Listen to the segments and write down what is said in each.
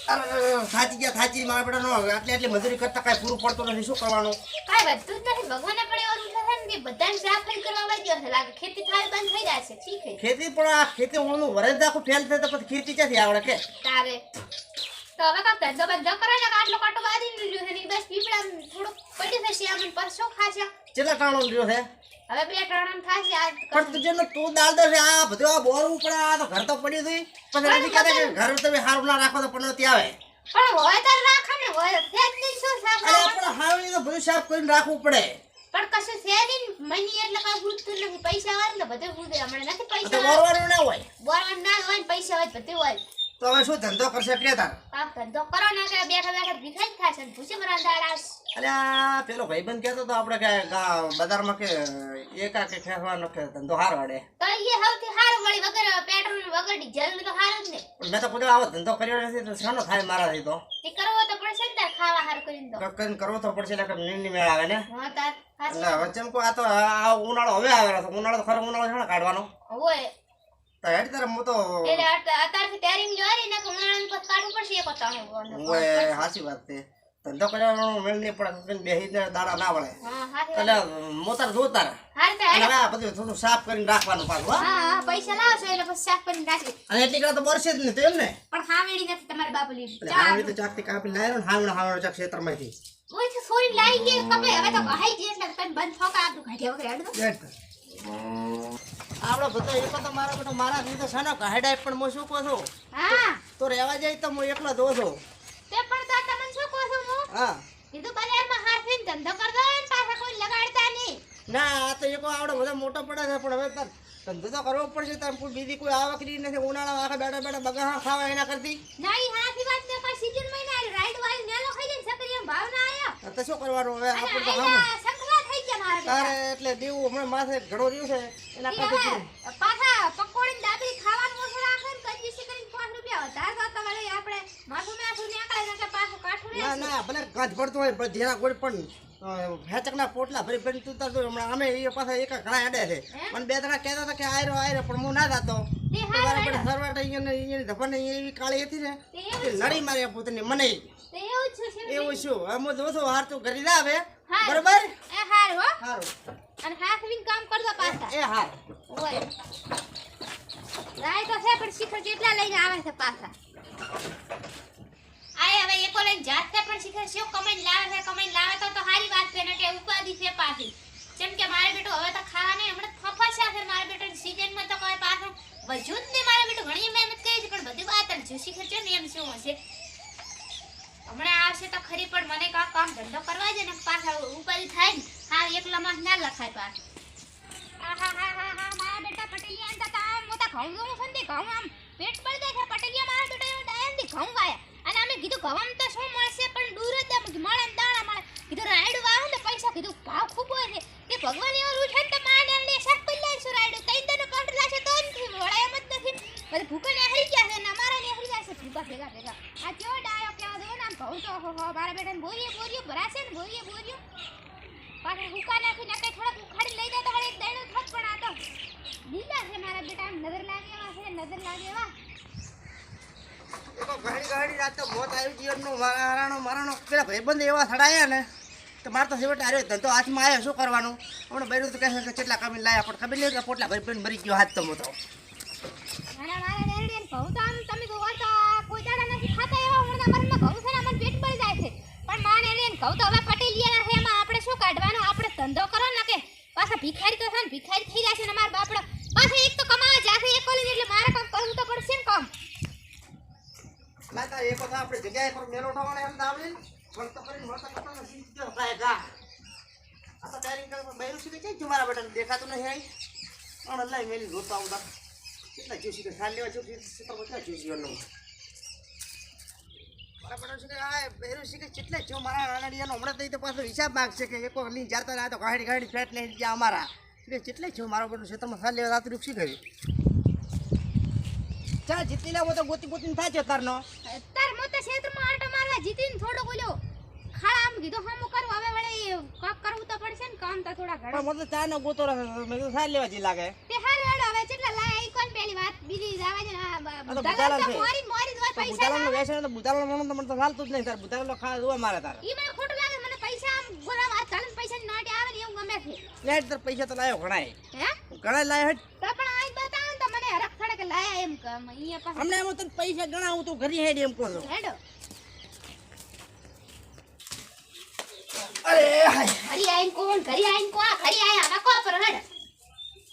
થાચી ગયા થાચી મારા બેટા નો આટલી મજૂરી કરતા કાંઈ પૂરું પડતું નથી શું કરવાનું કાંઈ વધતું જ નથી ભગવાને પણ એવું છે ને કે બધાને સાફરી કરવા વાગ્યો છે લાગે ખેતી થાય બંધ થઈ જાય છે ઠીક છે ખેતી પણ આ ખેતી હું વરસ દાખું ફેલ થાય તો પછી ખેતી ક્યાંથી આવડે કે તારે તો હવે કાંક ધંધો બંધો કરો ને આટલો કાંટો બાંધી લીધો છે ને બસ પીપળા થોડુંક પડી થશે આમ પર શું ખાશે કેટલા ટાણો રહ્યો છે હવે 2 ટણામ થાશે આ પણ તું જેને તું દાલ દે છે આ બધું આ બોરવું પડે આ તો ઘર તો પડ્યું હતું પછી નથી કહેતા કે ઘર તમે હારું ના રાખો તો પનોતી આવે પણ હોય તો રાખે ને હોય છે જ નહીં શું સાફ અરે આપણે હારું તો બધું સાફ કરીને રાખવું પડે પણ કશું છે નહીં મની એટલે કાંઈ ભૂલતું નથી પૈસા હોય ને બધું ભૂલે હમણાં નથી તો પૈસા બોરવાનું ના હોય બોરવાનું ના હોય ને પૈસા હોય બધું હોય તો હવે શું ધંધો કરશે કે તાર કામ ધંધો કરો ને કે બેઠા બેઠા ભીખાઈ જ થશે ને ભૂસી મરા દાડા અરે આ પેલો ભાઈબંધ કહેતો તો આપણે કે બજારમાં કે એકા કે ખેવાનો કે ધંધો હારો અડે તો એ સૌથી સારું વળી વગર પેટ્રોલ વગર ડીઝલ તો સારું જ ને પણ મેં તો કોઈ આવો ધંધો કર્યો નથી તો શાનો થાય મારાથી તો તે કરવો તો પડશે ને તાર ખાવા હારું કરીને તો કઈ કરવો તો પડશે એટલે નીંદ મેળ આવે ને હા તાર એટલે વચ્ચે એમ કહું આ તો આ ઉનાળો હવે આવેલો છે ઉનાળો તો ખરો ઉનાળો છે ને કાઢવાનો હોય તો હેડ તારે હું તો એટલે અત્યારથી તૈયારી જોરી ને કે ઉનાળાનું પછી કાઢવું પડશે એક તાણું ઓય સાચી વાત છે ધંધો કરવાનો મેળ નહીં પડે બેહીને દાડા ના વળે હા હાથી એટલે મોતર જોતાર હાર તો અને આ બધું થોડું સાફ કરીને રાખવાનું પાછું હા હા પૈસા લાવશો એટલે પછી સાફ કરીને રાખી અને એટલી કડા તો બરશે જ નહીં તો એમ ને પણ હાવેડી નથી તમારે બાપલી હાવડી તો ચાકથી કાપી લાવ્યો ને હાવડો ચાક ક્ષેત્રમાંથી ઓય તો સોરી લાઈ ગઈ કપે હવે તો કહાઈ ગઈ એટલે તને બંધ ફોકા આપું કાઢ્યા વગર હેડ આપણો બધો એકલો તો મારો બેટો મારા લીધે છે ને કહેડાય પણ હું શું કહું છું હા તો રહેવા જાય તો હું એકલો દો છું તે પણ તો તમને શું કહું છું હું હા કીધું બજારમાં હાથીને ધંધો કરતો હોય ને પાછા કોઈ લગાડતા નહીં ના આ તો એકો આવડો બધો મોટો પડે છે પણ હવે તાર ધંધો તો કરવો પડશે તાર કોઈ બીજી કોઈ આવક નહીં નથી ઉનાળા આખા બેઠા બેઠા બગા ખાવા એના કરતી ના ઈ હાથી વાત ને કોઈ સીઝન મહિના રાઈડ વાળી નેલો ખાઈ જાય સકરીયા ભાવ ના આયા તો શું કરવાનું હવે આપણે તો અને ખાવું સંખવા થઈ ગયા મારે તારે એટલે દેવું હમણાં માથે ઘણો રહ્યું છે એના કરતી પાછા પકોડી દાબી ખાવાનું ઓછું રાખે ને કંજૂસી કરીને 5 રૂપિયા વધારે તો તમારે આપણે માથું માથું નીકળે ને કે પાછું કાઠું રહે ના ના ભલે કાચ પડતું હોય પણ ધ્યાન કોઈ પણ હેચકના પોટલા ભરી ભરી તું તાર હમણાં અમે એ પાછા એક ઘણા અડે છે મને બે ત્રણ કહેતા હતા કે આયરો પણ હું ના જાતો સરવાટ અહીંયા ધપને એવી કાળી હતી ને કે લડી મારી પોતાની મને તે એવું જ છે એવું શું હવે હું જોઉં છું હાર તું ઘરે જા હવે હાર. બરોબર એ હાર હો સારું અને હાથવીન કામ કરજો પાછા એ હાર ઓય રાય તો છે પણ શિખર કેટલા લઈને આવે છે પાછા આય હવે એકો લઈને જાત છે પણ શિખર શું કમાઈને લાવે તો સારી વાત છે ને કે ઉપાધિ છે પાછી જેમ કે મારે બેટો હવે તો ખાવા નહીં હમણાં ફફાશા છે મારે બેટો સીઝનમાં તો કોઈ પાછું વજૂદ ને મારે બેટો ઘણી મહેનત કરી છે પણ બધી વાત જ શિખર છે ને એમ શું હશે હમણાં આવશે તો ખરી પણ મને કામ ધંધો કરવા છે ને પાછા ઉપાધિ થાય ને હા એકલામાં ના લખાય પાછું મારા બેટા પટેલિયા આમ તો આમ મોટા ઘઉં સંધી ઘઉં આમ પેટ પર દેખે પટેલિયા મારા બેટા એવો ડાયંદી ઘઉં વાયા અને અમે કીધું ઘઉં તો શું મળશે પણ દૂર જ મળે ને દાણા મળે કીધું રાયડું વાવો ને પૈસા કીધું ભાવ ખૂબ હોય છે કે ભગવાન એવો રૂઠે ને તો માને ને શાક પડી લાવશું રાયડું કઈ દનો કાંટ લાશે તો નથી વળે એમ જ નથી બધું ભૂખે ને હરી ગયા છે ને અમારા ને હરી જાય છે ભૂખા ભેગા આ કેવો ડાયો કેવો દો ને આમ ઘઉં તો હો મારા બેટા બોરીએ ભરાશે ને બોરીએ પાછા હુકા નાખી નાખે થોડાક ઉખાડી લઈ જાય તો વળે એક દૈણું થોત પણ આ તો લીલા છે મારા બેટા નજર લાગે એવા ઘણી રાત તો મોત આવ્યું જીવનનું મારાનો પેલા ભાઈબંધ એવા સડાયા ને તો મારે તો છેવટે આવ્યો ધંધો હાથમાં આવ્યો શું કરવાનું હમણાં બૈરું તો કહે કે કેટલા કમી લાયા પણ ખબર નહીં કે પોટલા ભરી ભરી ગયો હાથ તો મોતો મારા ડેરડી ને ઘઉં તો આમ તમે જોવો તો કોઈ દાડા નથી ખાતા એવા હમણાં મનમાં ઘઉં છે ને મને પેટ બળી જાય છે પણ માને રે ઘઉં તો હવે પટેલિયાના છે એમાં આપણે શું કાઢવાનું આપણે ધંધો કરો ને કે પાછા ભિખારી તો છે ને ભિખારી થઈ જશે ને મારા બાપડા પાછા એક તો કમાવા જાશે એક કોલેજ એટલે મારે કામ કરવું તો પડશે ને કામ લાતા એક વખત આપણે જગ્યાએ પર મેલો ઉઠાવવાનો એમ દાવલી પણ તો કરીને મળતા કરતા સીધો થાય ગા આ તો ડાયરિંગ કર બૈરું સીધે કઈ તમારા બેટા દેખાતું નહીં આઈ પણ લઈ મેલી જોતા આવતા કેટલા જોશી કે ખાલી લેવા જોશી તો બધા જોશી નો મારા બેટા છે કે આ બૈરું સીધે કેટલા જો મારા નાનાડીયાનો હમણાં તો પાછો હિસાબ માંગશે કે એક લઈને જાતા ના તો ગાડી ફ્લેટ લઈને ગયા અમારા એટલે કેટલા જો મારો બેટો ક્ષેત્રમાં ખાલી લેવા રાત્રે રૂક્ષી ગયું ચા જીતી લેવો તો ગોતીને થાય છે તારનો તાર મોટા ક્ષેત્રમાં આટો મારવા જીતીને થોડો બોલ્યો ખાડા આમ કીધું હમું કરું હવે વળે કાક કરવું તો પડશે ને કામ તો થોડા ઘણા પણ મને ચા નો ગોતો મેં તો સાર લેવા જી લાગે તે હાર હેડો હવે કેટલા લાય ઈ કોણ પેલી વાત બીજી જાવે છે તો બજાર છે મોરી વાત બુધાલાનો વેસણ તો બુધાલાનો મણો તો મને તો ચાલતું જ નહીં તાર બુધાલાનો ખાવા જોવા મારે તારે ઈ મને ખોટું લાગે મને પૈસા આમ ગોળા હાથ ચાલીને પૈસાની નોટ આવે ને એવું ગમે છે લેટ તાર પૈસા તો લાયો ઘણાય હે ઘણાય લાયો હટ તો પણ આજ બતાવો ને તો મને હરખ થડે કે લાયા એમ કે અહીંયા પાસે હમણાં એમ તને પૈસા ગણાવું તું ઘરી હેડ એમ કહો છો હેડો અરે હાય ઘરી આઈન કોણ ઘરી આઈન કો ઘરી આયા હવે કો પર હેડ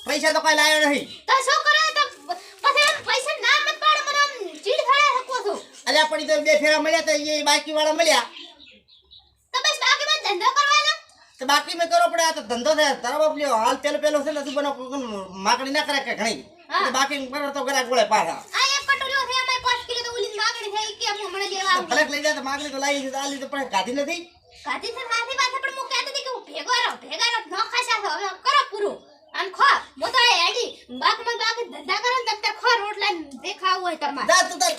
પૈસા તો કઈ લાયો નહીં તો શું કરે તો પછી આમ પૈસા ના મત પાડો મને આમ ચીડ થડે હકો છો અલ્યા પણ ઈ તો બે ફેરા મળ્યા તો એ બાકી વાળા મળ્યા તો બસ બાકી માં ધંધો કરવાનો તો બાકી મેં કરવો પડે આ તો ધંધો છે તારા બાપ લ્યો હાલ પેલો છે ને તું બનો માગણી ના કરે કે ઘણી તો બાકી કરો તો ગરા ગોળે પાછા આ એક કટોરીઓ છે અમે 5 કિલો તો ઉલીન માગણી થઈ કે હું મને દેવા આવું ફરક લઈ જાય તો માગણી તો લાવી છે આલી તો પણ ગાધી નથી કાતી સર હાથી પાસે પણ હું કહેતી હતી કે હું ભેગો રહો નો ખાસા છો હવે કરો પૂરું આમ ખો હું તો આ એડી બાક ધંધા કરો ને તક ખો રોટલા જે ખાવું હોય તમારે જા તું તાર